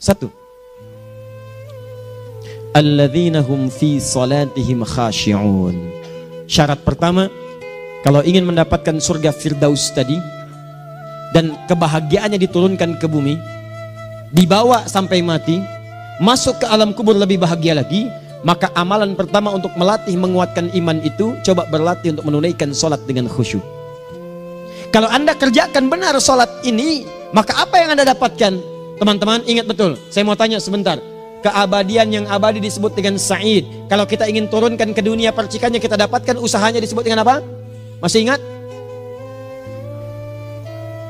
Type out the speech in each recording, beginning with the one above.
Satu, alladzina hum fi salatihim khashi'un. Syarat pertama, kalau ingin mendapatkan surga Firdaus tadi dan kebahagiaannya diturunkan ke bumi, dibawa sampai mati, masuk ke alam kubur lebih bahagia lagi, maka amalan pertama untuk melatih menguatkan iman itu, coba berlatih untuk menunaikan sholat dengan khusyuk. Kalau Anda kerjakan benar sholat ini, maka apa yang Anda dapatkan? Teman-teman ingat betul, saya mau tanya sebentar. Keabadian yang abadi disebut dengan sa'id. Kalau kita ingin turunkan ke dunia percikannya kita dapatkan, usahanya disebut dengan apa? Masih ingat?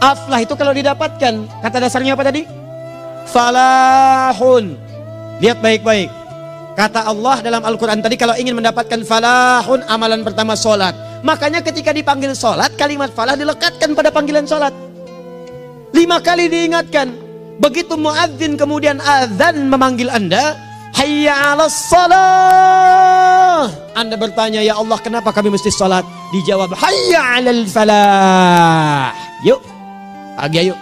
Aflah itu kalau didapatkan, kata dasarnya apa tadi? Falahun. Lihat baik-baik. Kata Allah dalam Al-Quran tadi, kalau ingin mendapatkan falahun, amalan pertama sholat. Makanya ketika dipanggil sholat, kalimat falah dilekatkan pada panggilan sholat. 5 kali diingatkan. Begitu muadzin kemudian azan memanggil Anda, hayya 'alas shalah. Anda bertanya, ya Allah kenapa kami mesti sholat? Dijawab, hayya 'alal falah. Yuk, pagi ayo.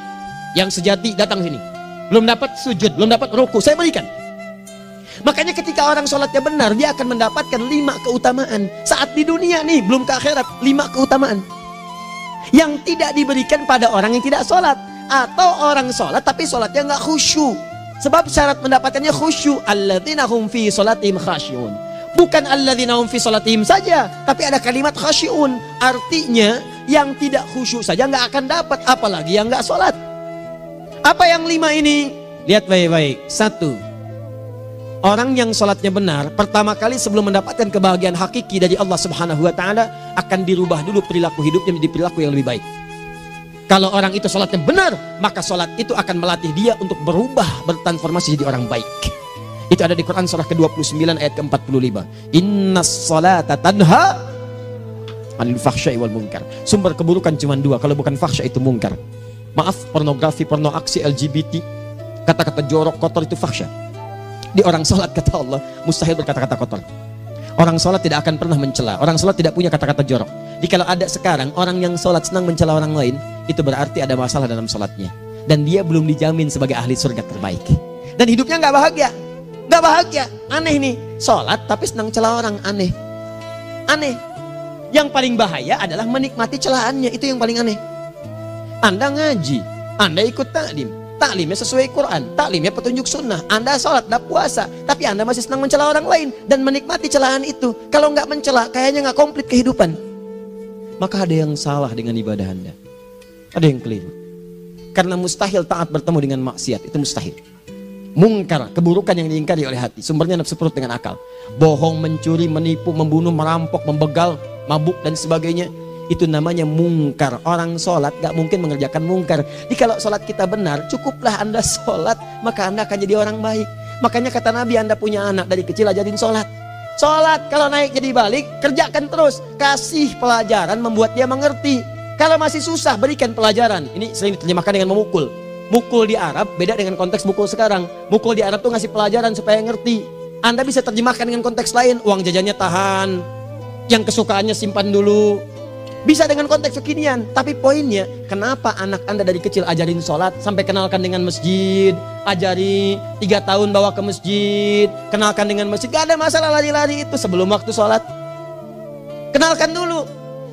Yang sejati datang sini. Belum dapat sujud, belum dapat ruku, saya berikan. Makanya ketika orang sholatnya benar, dia akan mendapatkan 5 keutamaan. Saat di dunia nih, belum ke akhirat, 5 keutamaan yang tidak diberikan pada orang yang tidak sholat. Atau orang sholat tapi sholatnya nggak khusyuk. Sebab syarat mendapatkannya khusyuk. Alladzina hum fi sholatihim khasyi'un. Bukan alladzina hum fi sholatihim saja, tapi ada kalimat khasyi'un. Artinya yang tidak khusyuk saja nggak akan dapat, apalagi yang nggak sholat. Apa yang 5 ini? Lihat baik-baik. 1, orang yang sholatnya benar, pertama kali sebelum mendapatkan kebahagiaan hakiki dari Allah Subhanahu wa Ta'ala, akan dirubah dulu perilaku hidupnya menjadi perilaku yang lebih baik. Kalau orang itu sholatnya benar, maka sholat itu akan melatih dia untuk berubah, bertransformasi jadi orang baik. Itu ada di Quran surah ke-29 ayat ke-45. Innas sholata tanha 'anil fahsya'i wal munkar. Sumber keburukan cuma 2, kalau bukan fahsya itu munkar. Maaf, pornografi, porno aksi, LGBT, kata-kata jorok, kotor itu fahsya. Di orang sholat kata Allah mustahil berkata-kata kotor. Orang sholat tidak akan pernah mencela. Orang sholat tidak punya kata-kata jorok. Jadi kalau ada sekarang orang yang sholat senang mencela orang lain, itu berarti ada masalah dalam sholatnya. Dan dia belum dijamin sebagai ahli surga terbaik. Dan hidupnya nggak bahagia. Nggak bahagia. Aneh nih. Sholat tapi senang celah orang. Aneh. Aneh. Yang paling bahaya adalah menikmati celahannya. Itu yang paling aneh. Anda ngaji. Anda ikut taklim. Taklimnya sesuai Quran, taklimnya petunjuk sunnah. Anda sholat, Anda puasa, tapi Anda masih senang mencela orang lain dan menikmati celahan itu. Kalau nggak mencela, kayaknya nggak komplit kehidupan. Maka ada yang salah dengan ibadah Anda. Ada yang keliru. Karena mustahil taat bertemu dengan maksiat, itu mustahil. Mungkar, keburukan yang diingkari oleh hati, sumbernya nafsu perut dengan akal. Bohong, mencuri, menipu, membunuh, merampok, membegal, mabuk dan sebagainya. Itu namanya mungkar. Orang sholat gak mungkin mengerjakan mungkar. Jadi kalau sholat kita benar, cukuplah Anda sholat, maka Anda akan jadi orang baik. Makanya kata Nabi, Anda punya anak dari kecil ajarin sholat. Sholat, kalau naik jadi balik, kerjakan terus. Kasih pelajaran membuat dia mengerti. Kalau masih susah, berikan pelajaran. Ini sering diterjemahkan dengan memukul. Mukul di Arab beda dengan konteks mukul sekarang. Mukul di Arab tuh ngasih pelajaran supaya ngerti. Anda bisa terjemahkan dengan konteks lain. Uang jajannya tahan, yang kesukaannya simpan dulu. Bisa dengan konteks kekinian, tapi poinnya, kenapa anak Anda dari kecil ajarin sholat, sampai kenalkan dengan masjid, ajari 3 tahun bawa ke masjid, kenalkan dengan masjid, gak ada masalah lari-lari itu sebelum waktu sholat. Kenalkan dulu.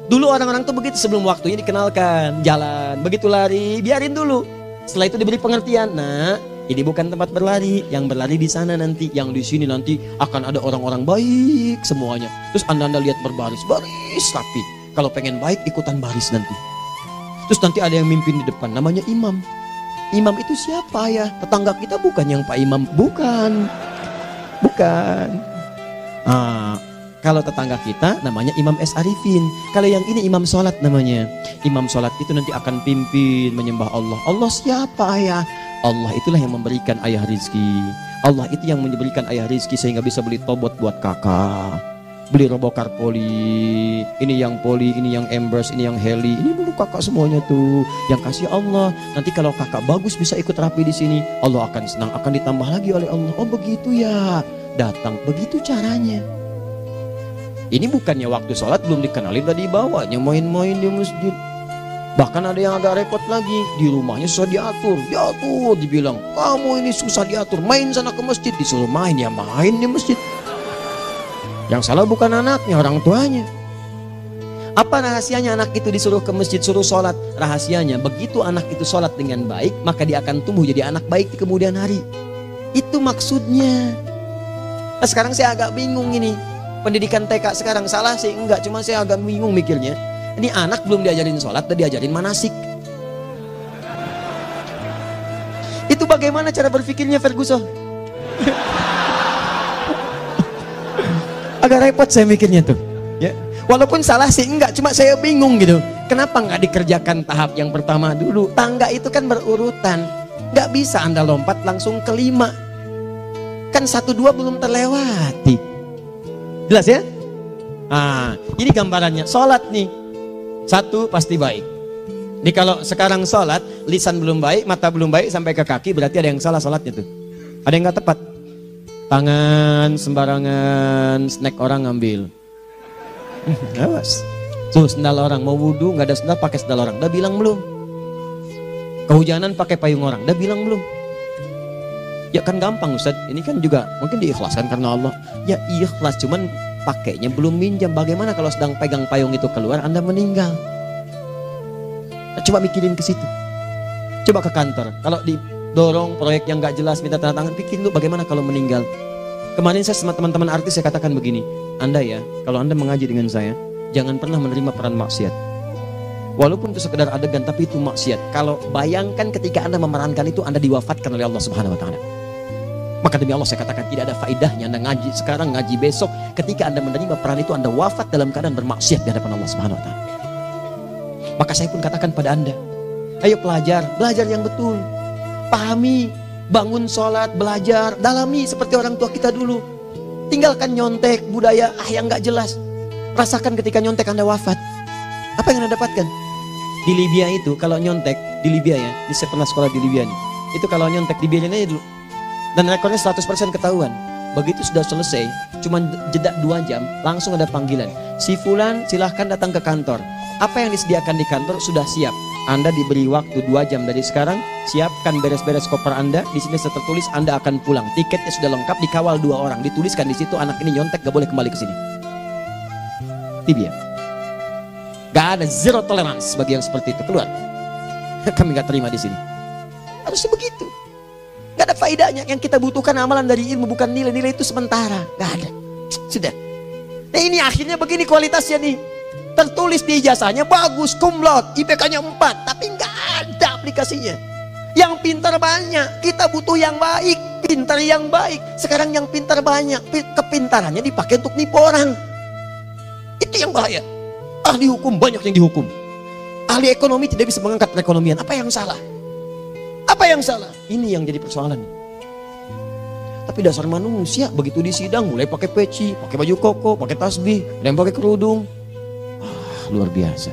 Dulu orang-orang tuh begitu, sebelum waktunya dikenalkan, jalan, begitu lari, biarin dulu. Setelah itu diberi pengertian, nah ini bukan tempat berlari, yang berlari di sana nanti, yang di sini nanti akan ada orang-orang baik semuanya. Terus Anda lihat berbaris, baris rapi. Kalau pengen baik ikutan baris nanti. Terus nanti ada yang mimpin di depan, namanya imam. Imam itu siapa ya? Tetangga kita bukan yang Pak Imam, bukan. Bukan. Kalau tetangga kita namanya Imam S. Arifin. Kalau yang ini imam sholat namanya. Imam sholat itu nanti akan pimpin menyembah Allah. Allah siapa ya? Allah itulah yang memberikan ayah rizki. Allah itu yang memberikan ayah rizki sehingga bisa beli tobot buat kakak, beli robokar poli, ini yang poli, ini yang embers, ini yang heli, ini dulu kakak semuanya tuh yang kasih Allah. Nanti kalau kakak bagus bisa ikut rapi di sini, Allah akan senang, akan ditambah lagi oleh Allah. Oh begitu ya, datang, begitu caranya. Ini bukannya waktu sholat belum dikenalin tadi bawanya main-main di masjid. Bahkan ada yang agak repot lagi, di rumahnya susah diatur, dibilang, kamu ini susah diatur, main sana ke masjid, disuruh main, ya main di masjid. Yang salah bukan anaknya, orang tuanya. Apa rahasianya anak itu disuruh ke masjid, suruh sholat? Rahasianya, begitu anak itu sholat dengan baik, maka dia akan tumbuh jadi anak baik di kemudian hari. Itu maksudnya. Nah, sekarang saya agak bingung ini, pendidikan TK sekarang salah sih? Enggak, cuma saya agak bingung mikirnya. Ini anak belum diajarin sholat, udah diajarin manasik. Itu bagaimana cara berpikirnya Ferguson? Agak repot saya mikirnya tuh. Ya, walaupun salah sih enggak, cuma saya bingung gitu. Kenapa nggak dikerjakan tahap yang pertama dulu? Tangga itu kan berurutan. Nggak bisa Anda lompat langsung ke 5. Kan 1, 2 belum terlewati. Jelas ya? Nah, ini gambarannya. Sholat nih. 1 pasti baik. Jadi kalau sekarang sholat, lisan belum baik, mata belum baik sampai ke kaki, berarti ada yang salah sholatnya tuh. Ada yang nggak tepat. Tangan sembarangan, snack orang ngambil. Awas. Tuh sendal orang, mau wudhu nggak ada sendal, pakai sendal orang. Udah bilang belum? Kehujanan pakai payung orang. Udah bilang belum? Ya kan gampang Ustaz. Ini kan juga mungkin diikhlaskan karena Allah. Ya ikhlas, cuman pakainya belum minjam. Bagaimana kalau sedang pegang payung itu keluar, Anda meninggal? Nah, coba mikirin ke situ. Coba ke kantor. Kalau didorong proyek yang nggak jelas, minta tanda tangan, pikirin dulu bagaimana kalau meninggal. Kemarin saya sama teman-teman artis saya katakan begini, Anda ya, kalau Anda mengaji dengan saya, jangan pernah menerima peran maksiat. Walaupun itu sekedar adegan, tapi itu maksiat. Kalau bayangkan ketika Anda memerankan itu, Anda diwafatkan oleh Allah Subhanahu Wa Taala. Maka demi Allah saya katakan tidak ada faedahnya Anda ngaji sekarang, ngaji besok. Ketika Anda menerima peran itu, Anda wafat dalam keadaan bermaksiat di hadapan Allah Subhanahu Wa Taala. Maka saya pun katakan pada Anda, ayo belajar yang betul. Pahami, bangun sholat, belajar, dalami seperti orang tua kita dulu. Tinggalkan nyontek, budaya yang gak jelas. Rasakan ketika nyontek Anda wafat. Apa yang Anda dapatkan? Di Libya itu, kalau nyontek, di Libya ya, saya pernah sekolah di Libya nih. Itu kalau nyontek, dibiarin aja dulu. Dan rekornya 100% ketahuan. Begitu sudah selesai, cuma jeda 2 jam, langsung ada panggilan. Si Fulan silahkan datang ke kantor. Apa yang disediakan di kantor sudah siap. Anda diberi waktu 2 jam dari sekarang, siapkan beres-beres koper Anda. Di sini sudah tertulis Anda akan pulang. Tiketnya sudah lengkap, dikawal 2 orang. Dituliskan di situ anak ini nyontek, gak boleh kembali ke sini. Libya. Gak ada zero tolerance bagi yang seperti itu, keluar. Kami gak terima di sini. Harusnya begitu. Gak ada faedahnya. Yang kita butuhkan amalan dari ilmu, bukan nilai-nilai itu sementara. Gak ada. Sudah. Nah ini akhirnya begini kualitasnya nih. Tertulis di ijazahnya bagus, cum laude, IPK-nya 4, tapi gak ada aplikasinya. Yang pintar banyak. Kita butuh yang baik, pintar yang baik. Sekarang yang pintar banyak, kepintarannya dipakai untuk nipu orang. Itu yang bahaya. Ahli hukum banyak yang dihukum. Ahli ekonomi tidak bisa mengangkat perekonomian. Apa yang salah? Apa yang salah? Ini yang jadi persoalan. Tapi dasar manusia begitu di sidang mulai pakai peci, pakai baju koko, pakai tasbih, ada yang pakai kerudung. Luar biasa.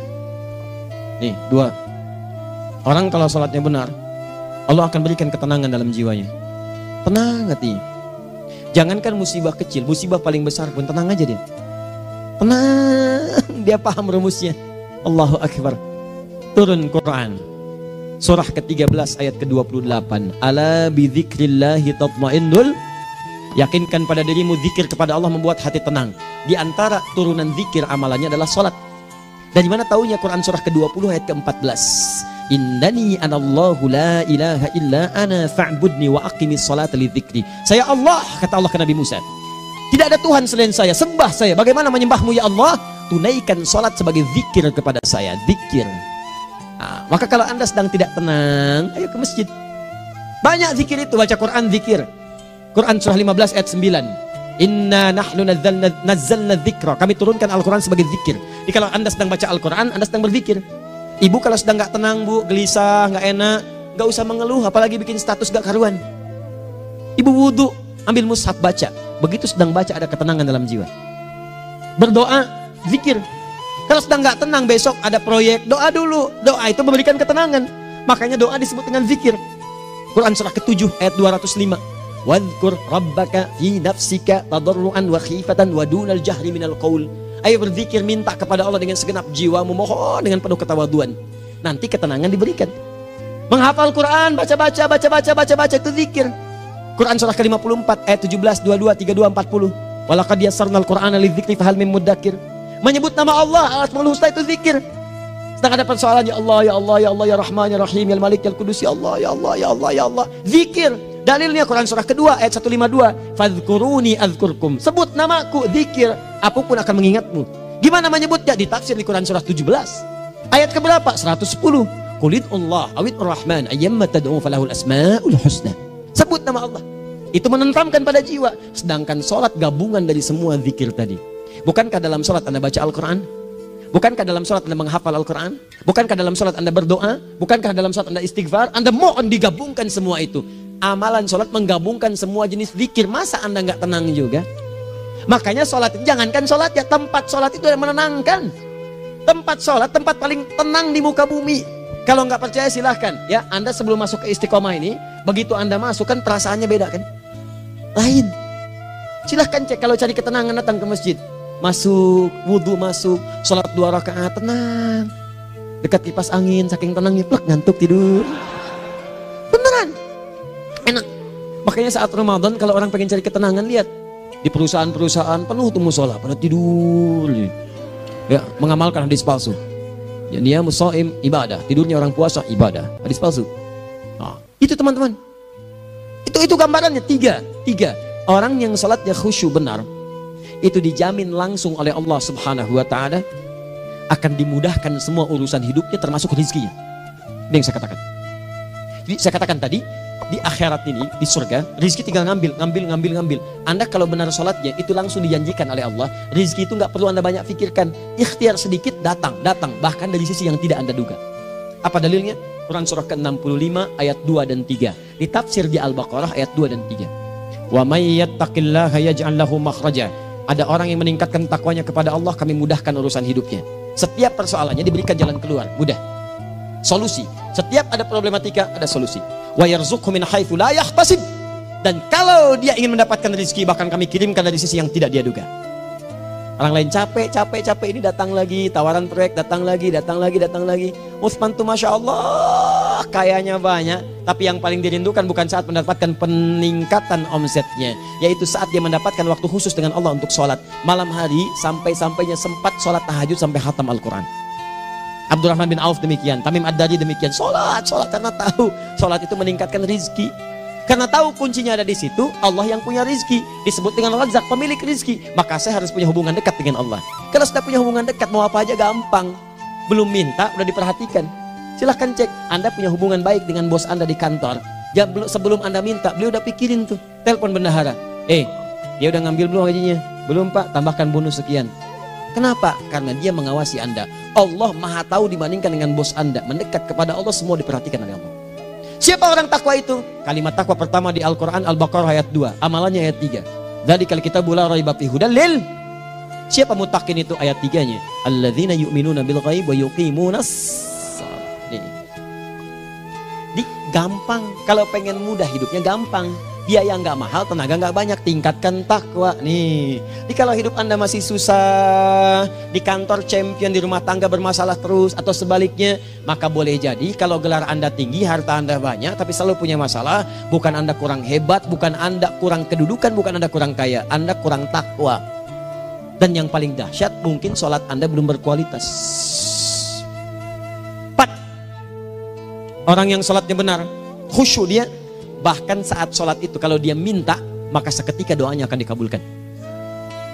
Nih 2. Orang kalau sholatnya benar, Allah akan berikan ketenangan dalam jiwanya. Tenang hati. Jangankan musibah kecil, musibah paling besar pun tenang aja dia. Tenang, dia paham rumusnya. Allahu Akbar. Turun Quran surah ke-13 ayat ke-28. Ala bidzikrillahi tatmainnul. Yakinkan pada dirimu zikir kepada Allah membuat hati tenang. Di antara turunan zikir amalannya adalah sholat. Dari mana taunya? Quran surah ke-20 ayat ke-14. Innani anallahu la ilaha illa ana fa'budni wa aqimis salata lidzikri. Saya Allah, kata Allah ke Nabi Musa. Tidak ada Tuhan selain saya, sembah saya. Bagaimana menyembahmu ya Allah? Tunaikan salat sebagai zikir kepada saya, zikir. Nah, maka kalau Anda sedang tidak tenang, ayo ke masjid. Banyak zikir itu, baca Quran zikir. Quran surah 15 ayat 9. Inna nahnu nazzalna dzikra. Kami turunkan Al-Quran sebagai zikir. Jadi kalau Anda sedang baca Al-Quran, Anda sedang berzikir. Ibu kalau sedang gak tenang, Bu, gelisah, gak enak, gak usah mengeluh, apalagi bikin status gak karuan. Ibu wudhu, ambil mushaf baca. Begitu sedang baca ada ketenangan dalam jiwa. Berdoa, zikir. Kalau sedang gak tenang, besok ada proyek, doa dulu. Doa itu memberikan ketenangan. Makanya doa disebut dengan zikir. Quran surah ke-7 ayat 205. Wadhkur rabbaka fi nafsika tadarruan wa khifatan wa dunal jahri minal qaul. Ayo berzikir, minta kepada Allah dengan segenap jiwamu, mohon dengan penuh ketawaduan. nanti ketenangan diberikan. Menghafal Quran, baca itu zikir. Quran surah ke-54 ayat 17, 22, 32, 40. Walaqad yassarnal Qur'ana lidzikri fahal mim muddakir. Menyebut nama Allah, Al-Asmaul Husna itu zikir. Sedang ada persoalan, ya Allah, ya Allah, ya Allah, ya Rahman, ya Rahim, ya Malik, ya Qudus, ya Allah, ya Allah, ya Allah, ya Allah. Zikir. Dalilnya Quran surah kedua ayat 152. Fadhkuruni azkurkum. Sebut namaku, zikir. Aku pun akan mengingatmu. Gimana menyebutnya? Ditafsir di Quran surah 17. Ayat keberapa? 110. Qulid Allah awid Rahman ayyamma tad'u falahul asmaul husna. Sebut nama Allah. Itu menenteramkan pada jiwa. Sedangkan sholat gabungan dari semua zikir tadi. Bukankah dalam sholat Anda baca Al-Quran? Bukankah dalam sholat Anda menghafal Al-Quran? Bukankah dalam sholat Anda berdoa? Bukankah dalam sholat Anda istighfar? Anda mohon digabungkan semua itu. Amalan sholat menggabungkan semua jenis zikir. Masa Anda nggak tenang juga? Makanya sholat, jangankan sholat ya, tempat sholat itu yang menenangkan. Tempat sholat, tempat paling tenang di muka bumi. Kalau nggak percaya silahkan ya, Anda sebelum masuk ke Istiqomah ini, begitu Anda masuk kan perasaannya beda kan? Lain. Silahkan cek, kalau cari ketenangan datang ke masjid. Masuk, wudhu masuk, sholat 2 rakaat tenang. Dekat kipas angin, saking tenangnya plek ngantuk tidur. Beneran, enak. Makanya saat Ramadan kalau orang pengen cari ketenangan, lihat di perusahaan-perusahaan penuh tuh musola pada tidur. Ya, mengamalkan hadis palsu. Ya, dia musoim ibadah, tidurnya orang puasa ibadah, hadis palsu. Nah, itu teman-teman. Itu gambarannya tiga. Orang yang sholatnya khusyuk benar, itu dijamin langsung oleh Allah Subhanahu wa Ta'ala akan dimudahkan semua urusan hidupnya termasuk rezekinya. Ini yang saya katakan. Jadi saya katakan tadi, di akhirat ini, di surga, rezeki tinggal ngambil. Anda kalau benar sholatnya, itu langsung dijanjikan oleh Allah. Rezeki itu nggak perlu Anda banyak pikirkan. Ikhtiar sedikit, datang. Bahkan dari sisi yang tidak Anda duga. Apa dalilnya? Quran surah ke-65 ayat 2 dan 3. Ditafsir di Al-Baqarah ayat 2 dan 3. Wa may yattaqillaha yaj'al lahu makhraja. Ada orang yang meningkatkan takwanya kepada Allah, kami mudahkan urusan hidupnya. Setiap persoalannya diberikan jalan keluar, mudah. Solusi. Setiap ada problematika, ada solusi. Wa yarzuqhu min haitsu la yahtasib. Dan kalau dia ingin mendapatkan rezeki, bahkan kami kirimkan dari sisi yang tidak dia duga. Orang lain capek ini datang lagi, tawaran proyek datang lagi. Utsman tuh Masya Allah, kayanya banyak. Tapi yang paling dirindukan bukan saat mendapatkan peningkatan omsetnya, yaitu saat dia mendapatkan waktu khusus dengan Allah untuk sholat. Malam hari sampai-sampainya sempat sholat tahajud sampai khatam Al-Quran. Abdurrahman bin Auf demikian, Tamim Ad-Dari demikian. Sholat karena tahu sholat itu meningkatkan rizki. Karena tahu kuncinya ada di situ, Allah yang punya rizki. Disebut dengan Razak, pemilik rizki. Maka saya harus punya hubungan dekat dengan Allah. Kalau sudah punya hubungan dekat, mau apa aja gampang. Belum minta, udah diperhatikan. Silahkan cek, Anda punya hubungan baik dengan bos Anda di kantor. Ya, sebelum Anda minta, beliau udah pikirin tuh. Telepon bendahara. Dia udah ngambil belum gajinya? Belum Pak, tambahkan bonus sekian. Kenapa? Karena dia mengawasi Anda. Allah maha tahu dibandingkan dengan bos Anda. Mendekat kepada Allah, semua diperhatikan oleh Allah. Siapa orang takwa itu? Kalimat takwa pertama di Al-Quran Al-Baqarah ayat 2, amalannya ayat 3. Dzalikal kitabu la raiba fihi hudal lil. Siapa mutakin itu? Ayat 3-nya. Alladzina yu'minuna bil ghaib wa yuqimunas shalah. Nih, gampang. Kalau pengen mudah hidupnya gampang. Biaya nggak mahal, tenaga nggak banyak, tingkatkan takwa. Nih, kalau hidup Anda masih susah, di kantor champion, di rumah tangga bermasalah terus, atau sebaliknya, maka boleh jadi kalau gelar Anda tinggi, harta Anda banyak, tapi selalu punya masalah. Bukan Anda kurang hebat, bukan Anda kurang kedudukan, bukan Anda kurang kaya, Anda kurang takwa. Dan yang paling dahsyat, mungkin sholat Anda belum berkualitas. 4. Orang yang sholatnya benar, khusyuk dia. Bahkan saat sholat itu kalau dia minta, maka seketika doanya akan dikabulkan.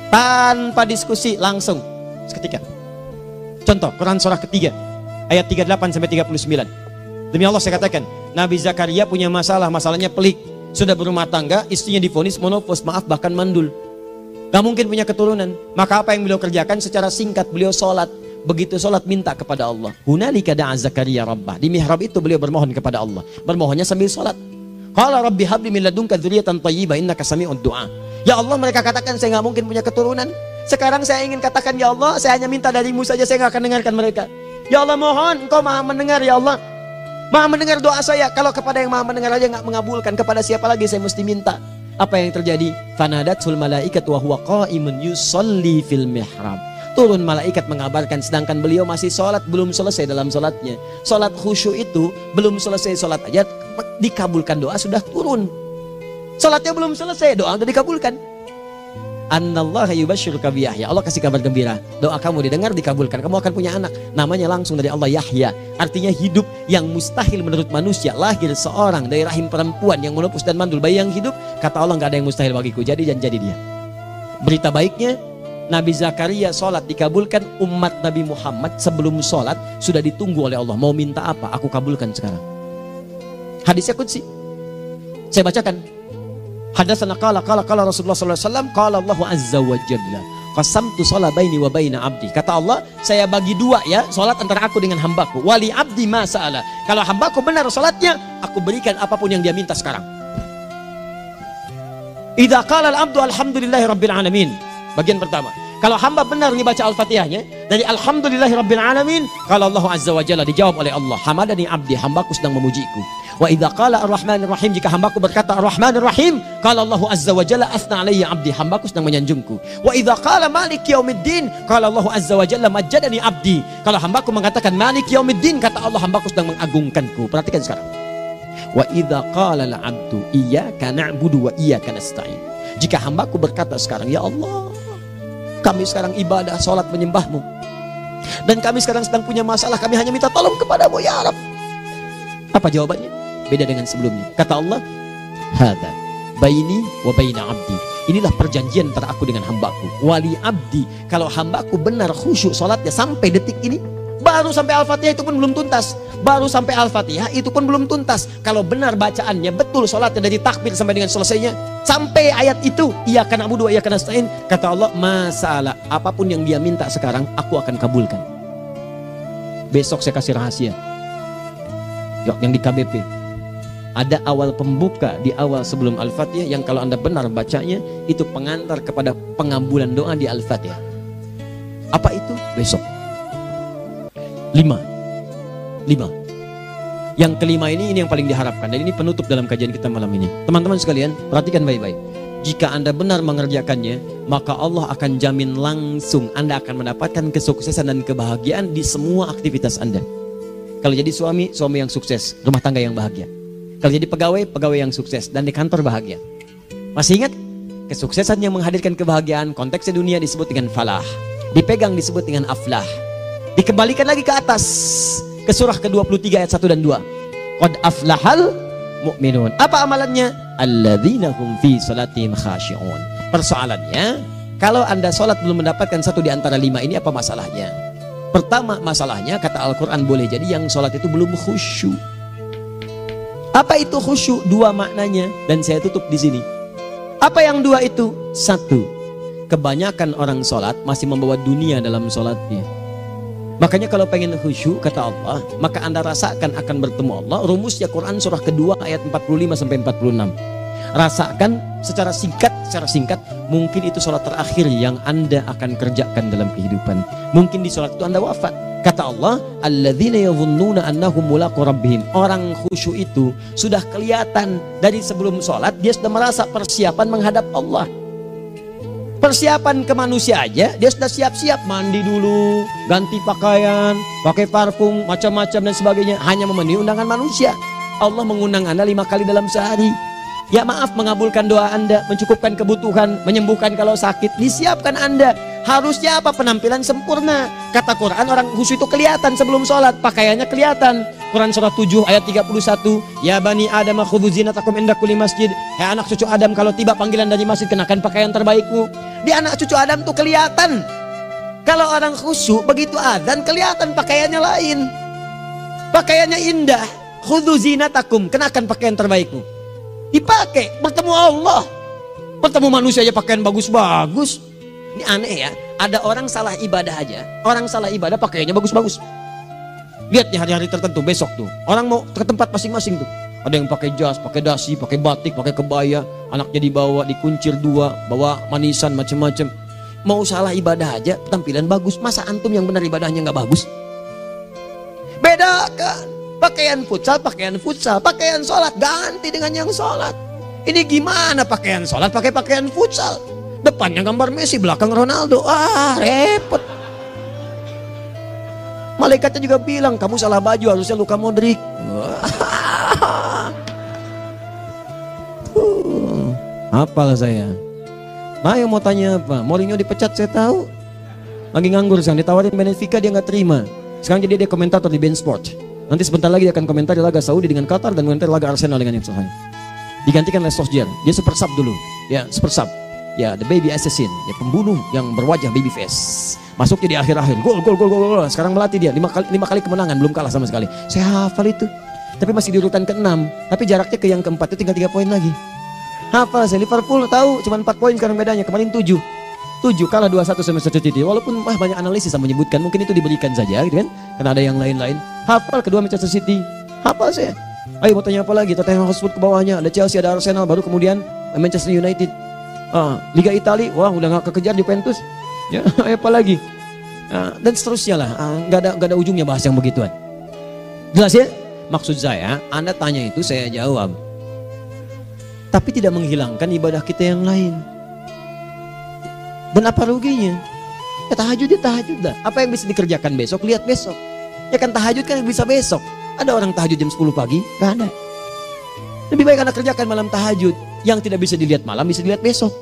Tanpa diskusi, langsung seketika. Contoh, Quran surah ketiga ayat 38-39. Demi Allah saya katakan, Nabi Zakaria punya masalahnya pelik. Sudah berumah tangga, istrinya divonis monopos, maaf bahkan mandul. Gak mungkin punya keturunan. Maka apa yang beliau kerjakan? Secara singkat beliau sholat. Begitu sholat minta kepada Allah. Hunalika da'a Zakaria rabbah. Di mihrab itu beliau bermohon kepada Allah. Bermohonnya sambil sholat. Qala rabbi habli min ladunka dzurriyyatan thayyibah innaka sami'ud du'a. Ya Allah, mereka katakan saya nggak mungkin punya keturunan. Sekarang saya ingin katakan, ya Allah, saya hanya minta darimu saja, saya nggak akan dengarkan mereka. Ya Allah, mohon Engkau maha mendengar, ya Allah. Maha mendengar doa saya. Kalau kepada yang maha mendengar aja nggak mengabulkan, kepada siapa lagi saya mesti minta? Apa yang terjadi? Fanadatul malaikatu wa huwa qa'imun yusolli fil mihrab. turun malaikat mengabarkan, sedangkan beliau masih sholat, belum selesai dalam sholatnya. Sholat khusyuk itu belum selesai sholat aja dikabulkan, doa sudah turun. Sholatnya belum selesai, doa sudah dikabulkan. Annallaha yubashshiruka bi Yahya. Allah kasih kabar gembira, doa kamu didengar, dikabulkan, kamu akan punya anak, namanya langsung dari Allah Yahya, artinya hidup yang mustahil menurut manusia. Lahir seorang dari rahim perempuan yang menepus dan mandul, bayi yang hidup, kata Allah nggak ada yang mustahil bagiku, jadi dan jadi dia. Berita baiknya, Nabi Zakaria sholat dikabulkan. Umat Nabi Muhammad sebelum sholat sudah ditunggu oleh Allah, mau minta apa aku kabulkan sekarang. Hadisnya qudsi, saya bacakan. Hadatsana qala Rasulullah sallallahu alaihi wasallam, qala Allahu azza wa jalla, qasamtu shalah baini wa baina abdi. Kata Allah, saya bagi dua ya salat antara aku dengan hambaku. Wali abdi ma sa'ala. Kalau hambaku benar salatnya, aku berikan apapun yang dia minta sekarang. Idza qala al-abdu alhamdulillahi rabbil alamin. Bagian pertama, kalau hamba benar membaca Al-Fatihahnya dari alhamdulillahi rabbil alamin, kalau Allah azza wa jalla dijawab oleh Allah, hamadani abdi, hambaku sedang memujiku. Wa idza qala ar-rahmanir rahim, jika hambaku berkata ar-rahmanir rahim, qala Allah azza wa jalla athna alayya abdi, hambaku sedang menyanjungku. Wa idza qala maliki yaumiddin, qala Allah azza wa jalla majjadani abdi, kalau hambaku mengatakan maliki yaumiddin, kata Allah hambaku sedang mengagungkanku. Perhatikan sekarang. Wa idza qala al-abdu iyyaka na'budu wa iyyaka nasta'in, jika hambaku berkata sekarang, ya Allah, kami sekarang ibadah, salat menyembahmu, dan kami sekarang sedang punya masalah, kami hanya minta tolong kepadamu ya Rabb. Apa jawabannya? Beda dengan sebelumnya. Kata Allah, hadza baini wa baina abdi, inilah perjanjian antara aku dengan hambaku. Wali abdi, kalau hambaku benar khusyuk salatnya sampai detik ini, baru sampai Al-Fatihah itu pun belum tuntas, baru sampai Al-Fatihah itu pun belum tuntas. Kalau benar bacaannya betul, salatnya dari takbir sampai dengan selesainya, sampai ayat itu iyyaka na'budu wa iyyaka nasta'in, kata Allah, masalah apapun yang dia minta sekarang aku akan kabulkan. Besok saya kasih rahasia yang di KBP. Ada awal pembuka di awal sebelum Al-Fatihah yang kalau Anda benar bacanya itu pengantar kepada pengabulan doa di Al-Fatihah. Apa itu? Besok. 5. Yang kelima ini yang paling diharapkan, dan ini penutup dalam kajian kita malam ini. Teman-teman sekalian, perhatikan baik-baik. Jika Anda benar mengerjakannya, maka Allah akan jamin langsung Anda akan mendapatkan kesuksesan dan kebahagiaan di semua aktivitas Anda. Kalau jadi suami, suami yang sukses, rumah tangga yang bahagia. Kalau jadi pegawai, pegawai yang sukses, dan di kantor bahagia. Masih ingat? Kesuksesan yang menghadirkan kebahagiaan, konteksnya dunia disebut dengan falah, dipegang disebut dengan aflah. Dikembalikan lagi ke atas, ke surah ke-23 ayat 1 dan 2. Qad aflahal mu'minun. Apa amalannya? Alladzina hum fi salatihim khashi'un. Persoalannya, kalau Anda salat belum mendapatkan satu di antara 5 ini, apa masalahnya? Pertama masalahnya, kata Al-Quran, boleh jadi yang salat itu belum khusyuk. Apa itu khusyuk? 2 maknanya, dan saya tutup di sini. Apa yang 2 itu? 1, kebanyakan orang salat masih membawa dunia dalam salatnya. Makanya kalau pengen khusyuk, kata Allah, maka Anda rasakan akan bertemu Allah. Rumusnya Quran surah kedua ayat 45 sampai 46. Rasakan secara singkat, mungkin itu sholat terakhir yang Anda akan kerjakan dalam kehidupan. Mungkin di sholat itu Anda wafat. Kata Allah, alladzina yadhunnuna annahum mulaqu rabbihim. Orang khusyuk itu sudah kelihatan dari sebelum sholat, dia sudah merasa persiapan menghadap Allah. Persiapan ke manusia aja, dia sudah siap-siap, mandi dulu, ganti pakaian, pakai parfum, macam-macam dan sebagainya, hanya memenuhi undangan manusia. Allah mengundang Anda 5 kali dalam sehari. Ya maaf, mengabulkan doa Anda, mencukupkan kebutuhan, menyembuhkan kalau sakit, disiapkan Anda. Harusnya apa? Penampilan sempurna. Kata Quran, orang khusyuk itu kelihatan sebelum sholat, pakaiannya kelihatan. Quran surah 7 ayat 31, ya bani Adam khudhu zinatakum inda kulli masjid. Hai anak cucu Adam, kalau tiba panggilan dari masjid, kenakan pakaian terbaikmu. Di anak cucu Adam tuh kelihatan. Kalau orang khusyuk begitu adzan kelihatan pakaiannya lain. Pakaiannya indah. Khudhu zinatakum, kenakan pakaian terbaikmu. Dipakai, bertemu Allah. Bertemu manusia aja pakaian bagus-bagus. Ini aneh ya, ada orang salah ibadah aja. Orang salah ibadah pakaiannya bagus-bagus. Lihat nih hari-hari tertentu, besok tuh orang mau ke tempat masing-masing tuh. Ada yang pakai jas, pakai dasi, pakai batik, pakai kebaya. Anaknya dibawa, dikuncir 2, bawa manisan macam-macam. Mau salah ibadah aja, tampilan bagus. Masa antum yang benar ibadahnya nggak bagus? Bedakan. Pakaian futsal, pakaian sholat ganti dengan yang sholat. Ini gimana pakaian sholat pakai pakaian futsal? Depannya gambar Messi, belakang Ronaldo. Repot. Malaikatnya juga bilang, kamu salah baju, harusnya Luka Modric. Apalah saya. Nah, yang mau tanya apa? Mourinho dipecat saya tahu. Lagi nganggur sekarang, ditawarin Benfica dia nggak terima. Sekarang jadi dia komentator di beIN Sport. Nanti sebentar lagi dia akan komentari laga Saudi dengan Qatar dan komentari laga Arsenal dengan yang Sahih. Digantikan oleh Solskjaer. Dia super sub dulu. Ya, super sub. Ya, the baby assassin, ya pembunuh yang berwajah baby face. Masuknya di akhir-akhir. Gol. Sekarang melatih dia 5 kali kemenangan, belum kalah sama sekali. Saya hafal itu. Tapi masih di urutan ke-6. Tapi jaraknya ke yang ke-4 itu tinggal 3 poin lagi. Hafal saya. Liverpool tahu cuma 4 poin sekarang bedanya. Kemarin 7 kalah 2-1 sama Manchester City. Walaupun banyak analisis yang menyebutkan mungkin itu diberikan saja gitu kan. Karena ada yang lain-lain. Hafal kedua Manchester City. Hafal saya. Ayo mau tanya apa lagi? Tottenham Hotspur ke bawahnya. Ada Chelsea, ada Arsenal, baru kemudian Manchester United. Liga Italia, wah udah gak kekejar Juventus. Ya, apa lagi? Dan seterusnya lah. Gak ada ujungnya bahas yang begituan. Jelas ya? Maksud saya, Anda tanya itu saya jawab. Tapi tidak menghilangkan ibadah kita yang lain. Dan apa ruginya? Ya tahajud lah. Apa yang bisa dikerjakan besok, lihat besok. Ya kan tahajud kan bisa besok. Ada orang tahajud jam 10 pagi? Gak ada. Lebih baik Anda kerjakan malam tahajud. Yang tidak bisa dilihat malam, bisa dilihat besok.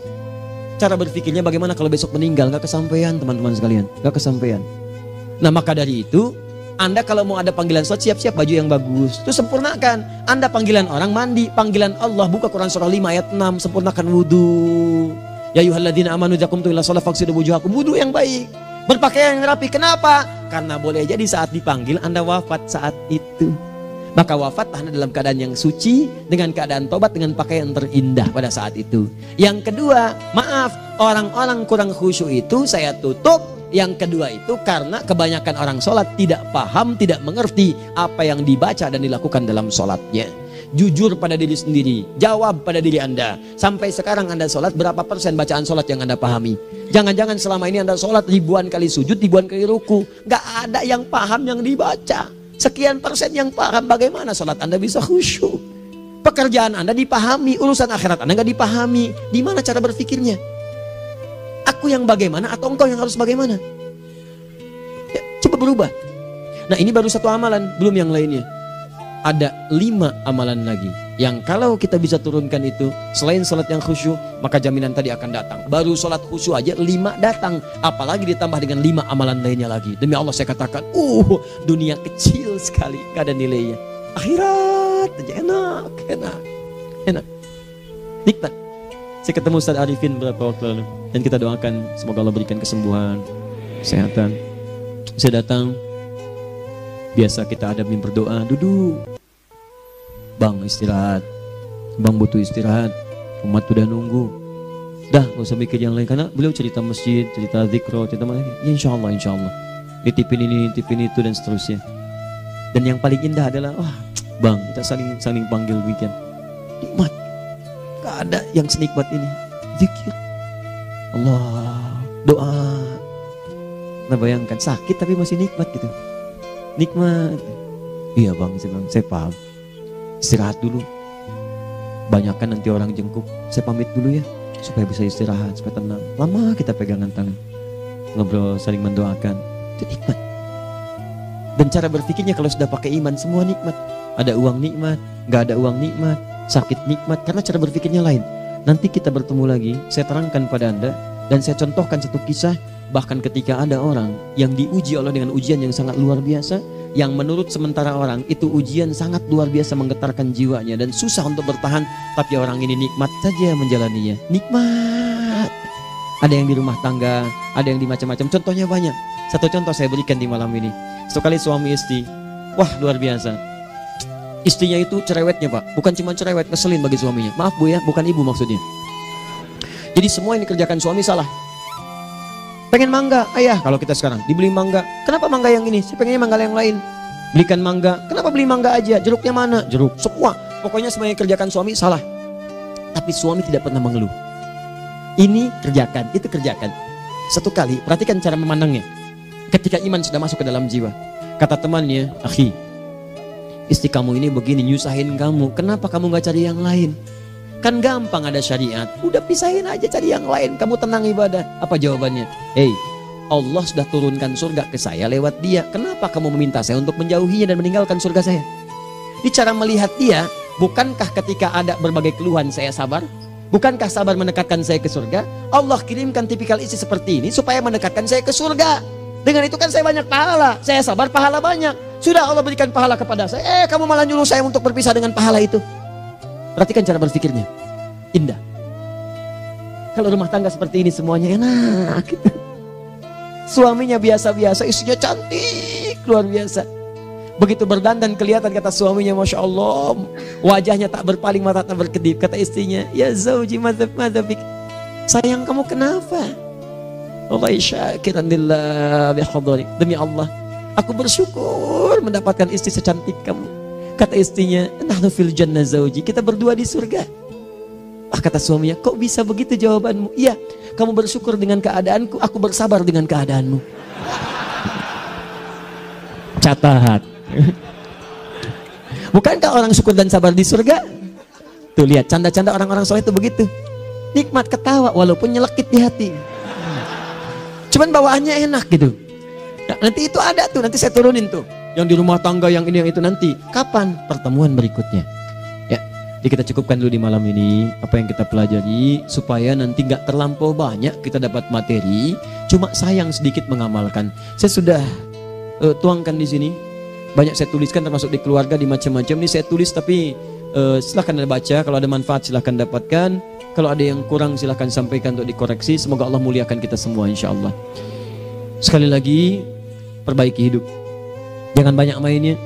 Cara berpikirnya bagaimana kalau besok meninggal? Gak kesampaian teman-teman sekalian. Gak kesampaian. Nah maka dari itu, Anda kalau mau ada panggilan sholat, siap-siap baju yang bagus. Terus sempurnakan. Anda panggilan orang mandi. Panggilan Allah, buka Quran surah 5 ayat 6. Sempurnakan wudhu. Ya ayyuhalladzina amanu idza qumtum ila shalah faghsilu wujuhakum. Wudhu yang baik. Berpakaian yang rapi. Kenapa? Karena boleh jadi saat dipanggil Anda wafat saat itu. Maka wafat Anda dalam keadaan yang suci, dengan keadaan tobat, dengan pakaian terindah pada saat itu. Yang kedua, maaf, orang-orang kurang khusyuk itu saya tutup. Yang kedua itu karena kebanyakan orang sholat tidak paham, tidak mengerti apa yang dibaca dan dilakukan dalam sholatnya. Jujur pada diri sendiri, jawab pada diri Anda. Sampai sekarang Anda sholat, berapa persen bacaan sholat yang Anda pahami? Jangan-jangan selama ini Anda sholat ribuan kali sujud, ribuan kali ruku. Gak ada yang paham yang dibaca. Sekian persen yang paham. Bagaimana sholat Anda bisa khusyuk? Pekerjaan Anda dipahami, urusan akhirat Anda gak dipahami. Di mana cara berpikirnya? Aku yang bagaimana atau engkau yang harus bagaimana? Ya, coba berubah. Nah ini baru satu amalan, belum yang lainnya. Ada 5 amalan lagi yang kalau kita bisa turunkan itu, selain sholat yang khusyuk, maka jaminan tadi akan datang. Baru sholat khusyuk aja 5 datang, apalagi ditambah dengan 5 amalan lainnya lagi. Demi Allah saya katakan, dunia kecil sekali, gak ada nilainya. Akhirat aja enak, nikmat. Saya ketemu Ustaz Arifin beberapa waktu lalu, dan kita doakan semoga Allah berikan kesembuhan, kesehatan. Saya datang, biasa kita adamin berdoa, duduk. Bang istirahat, bang butuh istirahat, umat udah nunggu. Dah gak usah mikir yang lain, karena beliau cerita masjid, cerita zikro, cerita mana. Ya, insya Allah. Nitipin ini, nitipin itu dan seterusnya. Dan yang paling indah adalah, bang kita saling panggil weekend. Nikmat, gak ada yang senikmat ini. Zikir, Allah, doa. Nah bayangkan sakit tapi masih nikmat gitu. Nikmat. Iya bang, saya paham. Istirahat dulu. Banyakkan nanti orang jengkuk. Saya pamit dulu ya, supaya bisa istirahat, supaya tenang. Lama kita pegangan tangan, ngobrol, saling mendoakan. Itu nikmat. Dan cara berpikirnya kalau sudah pakai iman, semua nikmat. Ada uang nikmat, gak ada uang nikmat, sakit nikmat. Karena cara berpikirnya lain. Nanti kita bertemu lagi, saya terangkan pada Anda. Dan saya contohkan satu kisah. Bahkan ketika ada orang yang diuji Allah dengan ujian yang sangat luar biasa, yang menurut sementara orang itu ujian sangat luar biasa menggetarkan jiwanya dan susah untuk bertahan, tapi orang ini nikmat saja menjalaninya. Nikmat. Ada yang di rumah tangga, ada yang di macam-macam. Contohnya banyak. Satu contoh saya berikan di malam ini. Sekali suami istri, wah luar biasa. Istrinya itu cerewetnya Pak, bukan cuma cerewet, ngeselin bagi suaminya. Maaf Bu ya, bukan ibu maksudnya. Jadi semua yang dikerjakan suami salah. Pengen mangga, ayah kalau kita sekarang dibeli mangga. Kenapa mangga yang ini? Saya pengennya mangga yang lain. Belikan mangga. Kenapa beli mangga aja? Jeruknya mana? Jeruk. Semua. Pokoknya semua yang kerjakan suami salah. Tapi suami tidak pernah mengeluh. Ini kerjakan, itu kerjakan. Satu kali, perhatikan cara memandangnya. Ketika iman sudah masuk ke dalam jiwa. Kata temannya, akhi, istri kamu ini begini, nyusahin kamu. Kenapa kamu gak cari yang lain? Kan gampang ada syariat. Udah pisahin aja cari yang lain. Kamu tenang ibadah. Apa jawabannya? Hey, Allah sudah turunkan surga ke saya lewat dia. Kenapa kamu meminta saya untuk menjauhinya dan meninggalkan surga saya? Di cara melihat dia, bukankah ketika ada berbagai keluhan saya sabar? Bukankah sabar mendekatkan saya ke surga? Allah kirimkan tipikal istri seperti ini supaya mendekatkan saya ke surga. Dengan itu kan saya banyak pahala. Saya sabar, pahala banyak. Sudah Allah berikan pahala kepada saya. Kamu malah nyuruh saya untuk berpisah dengan pahala itu. Perhatikan cara berpikirnya. Indah. Kalau rumah tangga seperti ini semuanya enak. Suaminya biasa-biasa, istrinya cantik, luar biasa. Begitu berdandan kelihatan kata suaminya, Masya Allah, wajahnya tak berpaling, mata tak berkedip. Kata istrinya, ya zauji madzabik, sayang kamu kenapa? Wallahi syakiran lillah bihadari, demi Allah aku bersyukur mendapatkan istri secantik kamu. Kata istrinya, nahnu fil jannah zauji, kita berdua di surga. Kata suaminya, kok bisa begitu jawabanmu? Iya, kamu bersyukur dengan keadaanku, aku bersabar dengan keadaanmu. Catat. Bukankah orang syukur dan sabar di surga? Tuh lihat, canda-canda orang-orang soleh itu begitu. Nikmat ketawa walaupun nyelekit di hati. Cuman bawaannya enak gitu. Nah, nanti itu ada tuh, nanti saya turunin tuh. Yang di rumah tangga, yang ini, yang itu nanti. Kapan? Pertemuan berikutnya. Jadi kita cukupkan dulu di malam ini apa yang kita pelajari supaya nanti nggak terlampau banyak kita dapat materi, cuma sayang sedikit mengamalkan. Saya sudah tuangkan di sini, banyak saya tuliskan termasuk di keluarga, di macam-macam. Ini saya tulis tapi silahkan Anda baca, kalau ada manfaat silahkan dapatkan, kalau ada yang kurang silahkan sampaikan untuk dikoreksi. Semoga Allah muliakan kita semua insya Allah. Sekali lagi, perbaiki hidup, jangan banyak mainnya,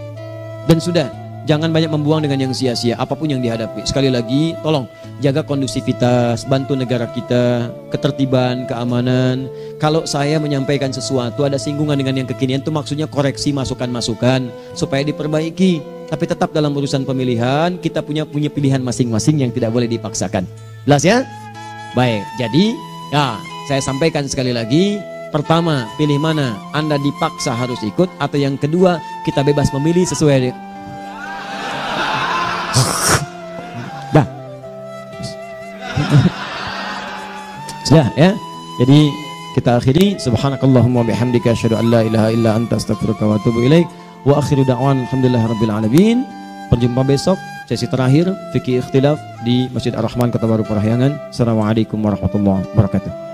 dan sudah jangan banyak membuang dengan yang sia-sia apapun yang dihadapi. Sekali lagi, tolong jaga kondusivitas, bantu negara kita, ketertiban, keamanan. Kalau saya menyampaikan sesuatu ada singgungan dengan yang kekinian, itu maksudnya koreksi masukan-masukan supaya diperbaiki. Tapi tetap dalam urusan pemilihan kita punya pilihan masing-masing yang tidak boleh dipaksakan. Jelas ya? Baik, jadi ya saya sampaikan sekali lagi. Pertama, pilih mana? Anda dipaksa harus ikut, atau yang kedua, kita bebas memilih sesuai sudah ya. Jadi kita akhiri, subhanakallahumma bihamdika asyhadu an la ilaha illa anta astaghfiruka wa atubu ilaik. Wa akhiru da'wan alhamdulillahirabbil alamin. Berjumpa besok sesi terakhir fikih ikhtilaf di Masjid Ar-Rahman Kota Baru Parahyangan. Assalamualaikum warahmatullahi wabarakatuh.